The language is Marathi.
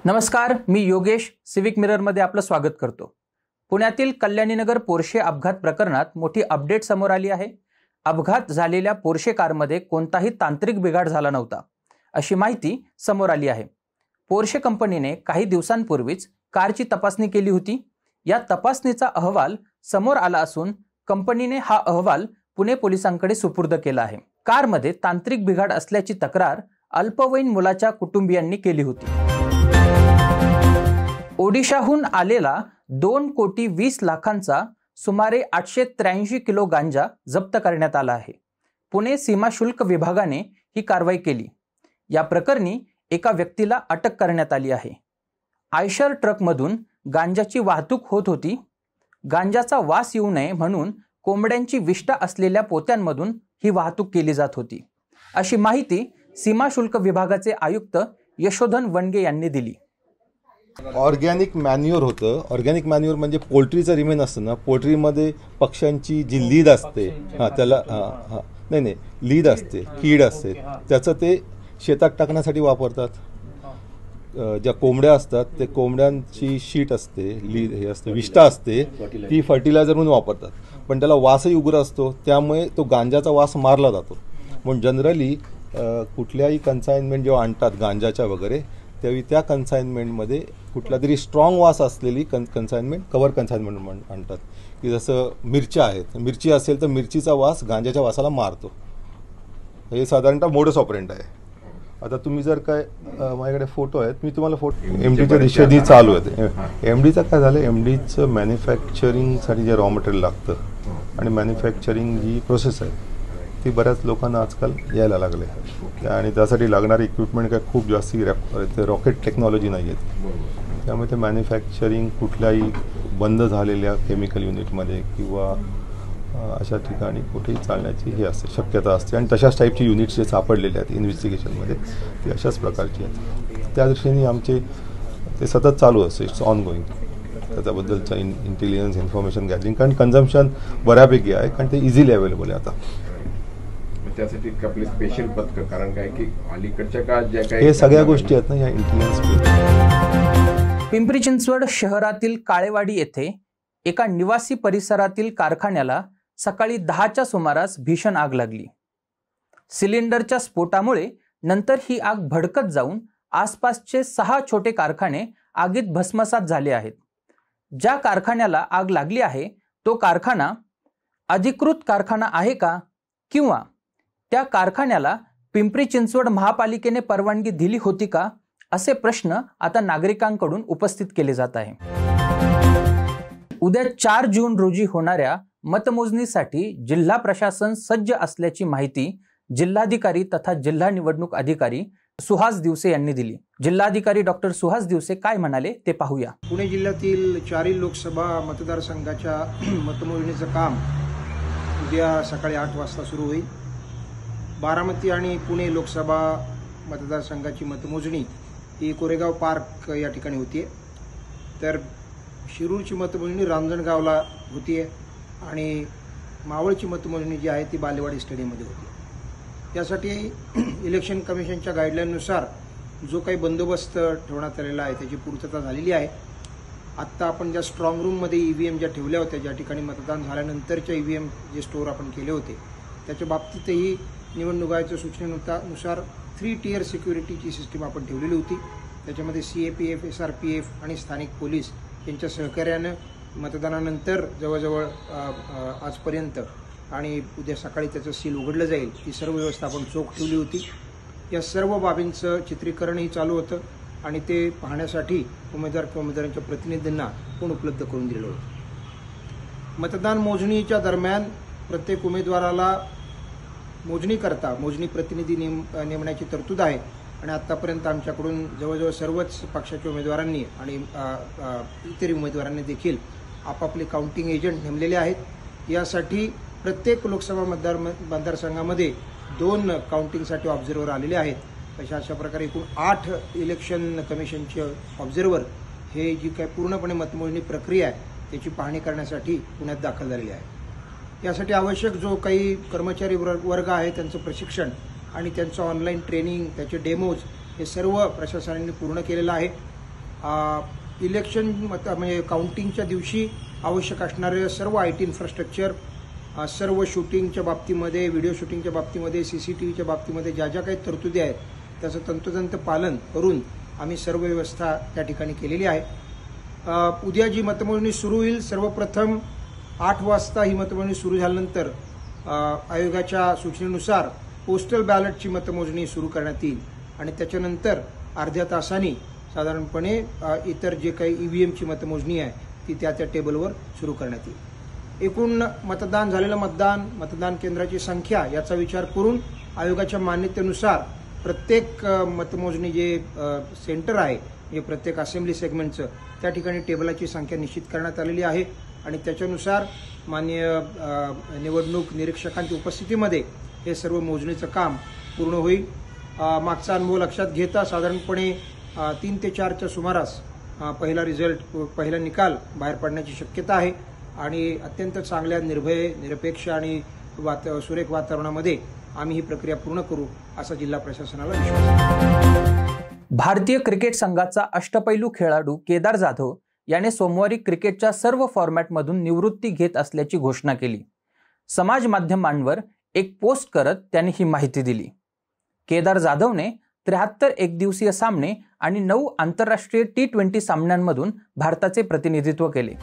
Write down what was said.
नमस्कार, मी योगेश सिविक मिररमध्ये आपलं स्वागत करतो। पुण्यातील कल्याणीनगर पोर्शे अपघात प्रकरणात मोठी अपडेट समोर आली आहे। अपघात झालेल्या पोर्शे कारमध्ये कोणताही तांत्रिक बिघाड झाला नव्हता अशी माहिती समोर आली आहे। पोर्शे कंपनीने काही दिवसांपूर्वीच कारची तपासणी केली होती। या तपासणीचा अहवाल समोर आला असून कंपनीने हा अहवाल पुणे पोलिसांकडे सुपूर्द केला आहे। कारमध्ये तांत्रिक बिघाड असल्याची तक्रार अल्पवयीन मुलाच्या कुटुंबियांनी केली होती। ओडिशाहून आलेला 2,20,00,000चा सुमारे 883 किलो गांजा जप्त करण्यात आला आहे। पुणे सीमा शुल्क विभागाने ही कारवाई केली। या प्रकरणी एका व्यक्तीला अटक करण्यात आली आहे। आयशर ट्रकमधून गांजाची वाहतूक होत होती। गांजाचा वास येऊ नये म्हणून कोंबड्यांची विष्ठा असलेल्या पोत्यांमधून ही वाहतूक केली जात होती अशी माहिती सीमा शुल्क विभागाचे आयुक्त यशोधन वनगे यांनी दिली। ऑर्गॅनिक मॅन्युअर होतं। ऑर्गॅनिक मॅन्युअर म्हणजे पोल्ट्रीचं रिमेन असतं ना, पोल्ट्रीमध्ये पक्ष्यांची जी लीद असते, त्याला नाही लीद असते, कीड असते, त्याचं ते शेतात टाकण्यासाठी वापरतात। ज्या कोंबड्या असतात ते कोंबड्यांची शीट असते, लीद हे असते, विष्ठा असते, ती फर्टिलायझर म्हणून वापरतात। पण त्याला वासही उग्र असतो, त्यामुळे तो गांजाचा वास मारला जातो। म्हणून जनरली कुठल्याही कन्साइनमेंट जेव्हा आणतात गांजाच्या वगैरे, त्यावेळी त्या कन्साइनमेंटमध्ये कुठला तरी स्ट्रॉंग वास असलेली कन्साइनमेंट कवर कन्साइनमेंट आणतात। की जसं मिरच्या आहेत, मिरची असेल तर मिरचीचा वास गांजाच्या वासाला मारतो। हे साधारणतः मोडस ऑपरेंट आहे। आता तुम्ही जर काय माझ्याकडे फोटो आहेत, मी तुम्हाला फोटो एमडीच्या दिशेने चालू आहे। एमडीचं काय झालं, एमडीचं मॅन्युफॅक्चरिंगसाठी जे रॉ मटेरियल लागतं आणि मॅन्युफॅक्चरिंग जी प्रोसेस आहे ती बऱ्याच लोकांना आजकाल यायला लागले आणि त्यासाठी लागणारी इक्विपमेंट काय खूप जास्ती रॉकेट टेक्नॉलॉजी नाही आहेत। त्यामुळे ते मॅन्युफॅक्चरिंग कुठल्याही बंद झालेल्या केमिकल युनिटमध्ये किंवा अशा ठिकाणी कुठेही चालण्याची हे असते, शक्यता असते। आणि तशाच टाईपची युनिट्स जे सापडलेले आहेत इन्व्हेस्टिगेशनमध्ये ते अशाच प्रकारची आहेत। त्या दृष्टीने आमचे ते सतत चालू असते, इट्स ऑन गोईंग त्याच्याबद्दलचं इंटेलिजन्स इन्फॉर्मेशन गॅदरिंग। कारण कन्झम्पशन बऱ्यापैकी आहे, कारण ते इझिली अवेलेबल आहे आता। त्यासाठी आपले स्पेशल पथक, कारण काय की अलीकडच्या काळात ज्या काही हे सगळ्या गोष्टी आहेत ना या इंटेलिजन्स। पिंपरी चिंचवड शहरातील काळेवाडी येथे एका निवासी परिसरातील कारखान्याला सकाळी 10च्या सुमारास भीषण आग लागली। सिलेंडरच्या स्फोटामुळे नंतर ही आग भडकत जाऊन आसपासचे 6 छोटे कारखाने आगीत भस्मसात झाले आहेत। ज्या कारखान्याला आग लागली आहे तो कारखाना अधिकृत कारखाना आहे का, किंवा त्या कारखान्याला पिंपरी चिंचवड महापालिकेने परवानगी दिली होती का, असे प्रश्न आता नागरिकांकडून उपस्थित केले जात आहे। उद्या 4 जून रोजी होणाऱ्या मतमोजणीसाठी जिल्हा प्रशासन सज्ज असल्याची माहिती जिल्हाधिकारी तथा जिल्हा निवडणूक अधिकारी सुहास दिवसे यांनी दिली। जिल्हाधिकारी डॉक्टर सुहास दिवसे काय म्हणाले ते पाहूया। पुणे जिल्ह्यातील 4 लोकसभा मतदारसंघाच्या मतमोजणीचं काम उद्या सकाळी 8 वाजता सुरू होईल। बारामती आणि पुणे लोकसभा मतदारसंघाची मतमोजणी ही कोरेगाव पार्क या ठिकाणी होती आहे, तर शिरूरची मतमोजणी रांजणगावला होती आहे आणि मावळची मतमोजणी जी आहे ती बालेवाडी स्टेडियममध्ये होती। त्यासाठी इलेक्शन कमिशनच्या गाईडलाईननुसार जो काही बंदोबस्त ठेवण्यात आलेला आहे त्याची पूर्तता झालेली आहे। आत्ता आपण ज्या स्ट्रॉंग रूममध्ये ईव्हीएम ज्या ठेवल्या होत्या, ज्या ठिकाणी मतदान झाल्यानंतरच्या ईव्हीएम जे स्टोअर आपण केले होते, त्याच्या बाबतीतही निवडणूक आयोगाच्या सूचनेनुसार 3 टियर सिक्युरिटीची सिस्टीम आपण ठेवलेली होती। त्याच्यामध्ये CAPF, SRPF आणि स्थानिक पोलीस यांच्या सहकार्यानं मतदानानंतर जवळजवळ आजपर्यंत आणि उद्या सकाळी त्याचं सील उघडलं जाईल ही सर्व व्यवस्था आपण चोख ठेवली होती। या सर्व बाबींचं चित्रीकरणही चालू होतं आणि ते पाहण्यासाठी उमेदवार किंवा उमेदवारांच्या प्रतिनिधींना पण उपलब्ध करून दिलेलं होतं। मतदान मोजणीच्या दरम्यान प्रत्येक उमेदवाराला मोजणीकरता मोजणी प्रतिनिधी नेमण्याची तरतूद आहे आणि आत्तापर्यंत आमच्याकडून जवळजवळ सर्वच पक्षाच्या उमेदवारांनी आणि इतर उमेदवारांनी देखील आपापले काउंटिंग एजंट नेमलेले आहेत। यासाठी प्रत्येक लोकसभा मतदारसंघामध्ये 2 काउंटिंगसाठी ऑब्झर्व्हर आलेले आहेत। अशा प्रकारे एकूण 8 इलेक्शन कमिशनचे ऑब्झर्व्हर हे जी काही पूर्णपणे मतमोजणी प्रक्रिया आहे त्याची पाहणी करण्यासाठी पुण्यात दाखल झालेले आहे। यासाठी आवश्यक जो काही कर्मचारी वर्ग आहे त्यांचं प्रशिक्षण आणि त्यांचं ऑनलाईन ट्रेनिंग, त्याचे डेमोज हे सर्व प्रशासनाने पूर्ण केलेलं आहे। इलेक्शन म्हणजे काउंटिंगच्या दिवशी आवश्यक असणारे सर्व IT इन्फ्रास्ट्रक्चर, सर्व शूटिंगच्या बाबतीमध्ये, व्हिडिओ शूटिंगच्या बाबतीमध्ये, CCTVच्या बाबतीमध्ये ज्या ज्या काही तरतुदी आहेत त्याचं तंतोतंत पालन करून आम्ही सर्व व्यवस्था त्या ठिकाणी केलेली आहे. उद्या जी मतमोजणी सुरू होईल, सर्वप्रथम 8 वाजता ही मतमोजणी सुरू झाल्यानंतर आयोगाच्या सूचनेनुसार पोस्टल बॅलेटची मतमोजणी सुरू करण्यात येईल आणि त्याच्यानंतर अर्ध्या तासांनी साधारणपणे इतर जे काही EVMची मतमोजणी आहे ती त्या टेबलवर सुरू करण्यात येईल. एकूण मतदान झालेलं मतदान केंद्राची संख्या याचा विचार करून आयोगाच्या मान्यतेनुसार प्रत्येक मतमोजणी जे सेंटर आहे म्हणजे प्रत्येक असेंब्ली सेगमेंटचं त्या ठिकाणी टेबलाची संख्या निश्चित करण्यात आलेली आहे आणि त्याच्यानुसार माननीय निवडणूक निरीक्षकांच्या उपस्थितीमध्ये हे सर्व मोजणीचं काम पूर्ण होईल. मागचा अनुभव लक्षात घेता साधारणपणे 3 ते 4च्या सुमारास पहिला निकाल बाहेर पडण्याची शक्यता आहे आणि अत्यंत चांगल्या निर्भय, निरपेक्ष आणि सुरेख वातावरणामध्ये आम्ही ही प्रक्रिया पूर्ण करू असा जिल्हा प्रशासनाला विश्वास आहे. भारतीय क्रिकेट संघाचा अष्टपैलू खेळाडू केदार जाधव याने सोमवारी क्रिकेटच्या सर्व फॉर्मॅटमधून निवृत्ती घेत असल्याची घोषणा केली. समाज माध्यमांवर एक पोस्ट करत त्यांनी ही माहिती दिली. केदार जाधवने 73 एकदिवसीय सामने आणि 9 आंतरराष्ट्रीय T20 सामन्यांमधून भारताचे प्रतिनिधित्व केले.